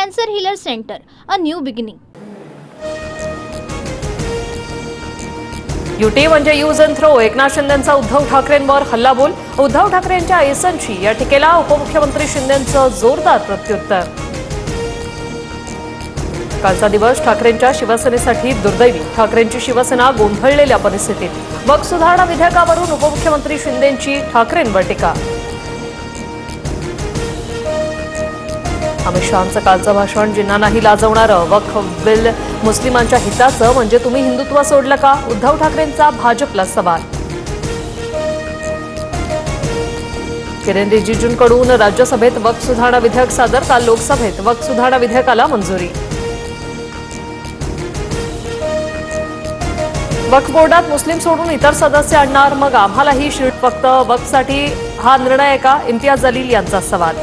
Cancer Healer Center, a new beginning. UT म्हणजे use and throw. Eknath शिंदेंचा उद्धव ठाकरेंवर हल्लाबोल. उद्धव ठाकरेंच्या एसनची या टीकेला उपमुख्यमंत्री शिंदेंचं जोरदार प्रत्युत्तर. कालचा दिवस ठाकरेंच्या शिवसेनेसाठी दुर्दैवी. ठाकरेंची शिवसेना गोंधळलेल्या परिस्थितीत. वक्फ सुधारणा विधेयकावरून उपमुख्यमंत्री शिंदेंची ठाकरेंवर टीका. अमित शहांचं कालचं भाषण जिन्नांनाही लाजवणारं. वक्फ बिल मुस्लिमांच्या हिताचं म्हणजे तुम्ही हिंदुत्व सोडलं का? उद्धव ठाकरेंचा भाजपला सवाल. किरेन रिजिजूंकडून राज्यसभेत वक्फ सुधारणा विधेयक सादर. काल लोकसभेत वक्फ सुधारणा विधेयकाला मंजुरी. वक्फ बोर्डात मुस्लिम सोडून इतर सदस्य आणणार, मग आम्हालाही फक्त वक्फसाठी हा निर्णय आहे का? इम्तियाज जलील यांचा सवाल.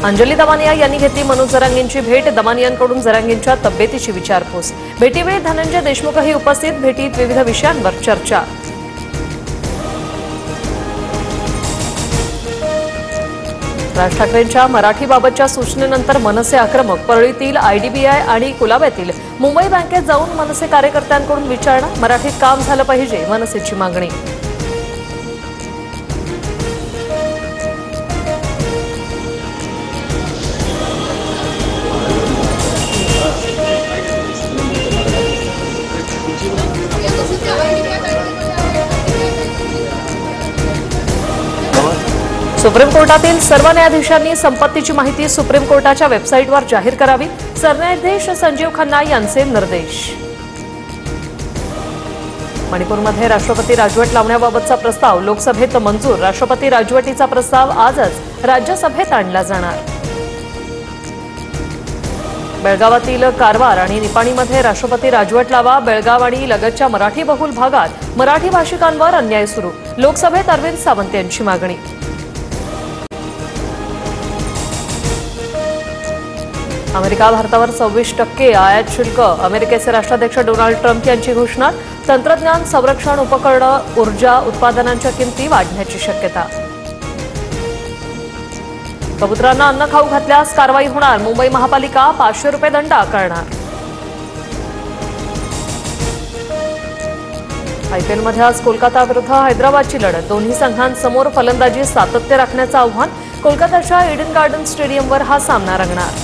अंजली दमानिया यांनी घेतली मनोज जरांगेंची भेट. दमानियांकडून जरांगेंच्या तब्येतीची विचारपूस. भेटीवेळी धनंजय देशमुखही उपस्थित. भेटीत विविध विषयांवर चर्चा. राज ठाकरेंच्या मराठीबाबतच्या सूचनेनंतर मनसे आक्रमक. परळीतील आयडीबीआय आणि कुलाब्यातील मुंबई बँकेत जाऊन मनसे कार्यकर्त्यांकडून विचारणा. मराठीत काम झालं पाहिजे, मनसेची मागणी. सुप्रीम कोर्टातील सर्व न्यायाधीशांनी संपत्तीची माहिती सुप्रीम कोर्टाच्या वेबसाईटवर जाहीर करावी. सरन्यायाधीश संजीव खन्ना यांचे निर्देश. मणिपूरमध्ये राष्ट्रपती राजवट लावण्याबाबतचा प्रस्ताव लोकसभेत मंजूर. राष्ट्रपती राजवटीचा प्रस्ताव आजच राज्यसभेत आणला जाणार. बेळगावातील कारवार आणि निपाणीमध्ये राष्ट्रपती राजवट लावा. बेळगाव आणि लगतच्या मराठी बहुल भागात मराठी भाषिकांवर अन्याय सुरू. लोकसभेत अरविंद सावंत यांची मागणी. अमेरिका भारतावर 26% आयात शुल्क. अमेरिकेचे राष्ट्राध्यक्ष डोनाल्ड ट्रम्प यांची घोषणा. तंत्रज्ञान, संरक्षण उपकरणं, ऊर्जा उत्पादनांच्या किमती वाढण्याची शक्यता. कबुतरांना अन्न खाऊ घातल्यास कारवाई होणार. मुंबई महापालिका 500 रुपये दंड आकारणार. आयपीएलमध्ये आज कोलकाता विरुद्ध हैदराबादची लढत. दोन्ही संघांसमोर फलंदाजी सातत्य राखण्याचं आव्हान. कोलकाताच्या ईडन गार्डन स्टेडियमवर हा सामना रंगणार.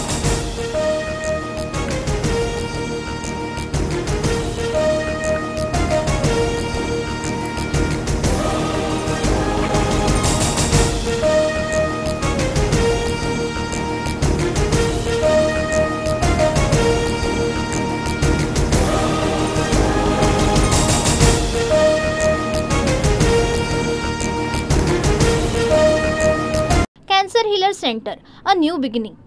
Cancer Healer Center, a new beginning.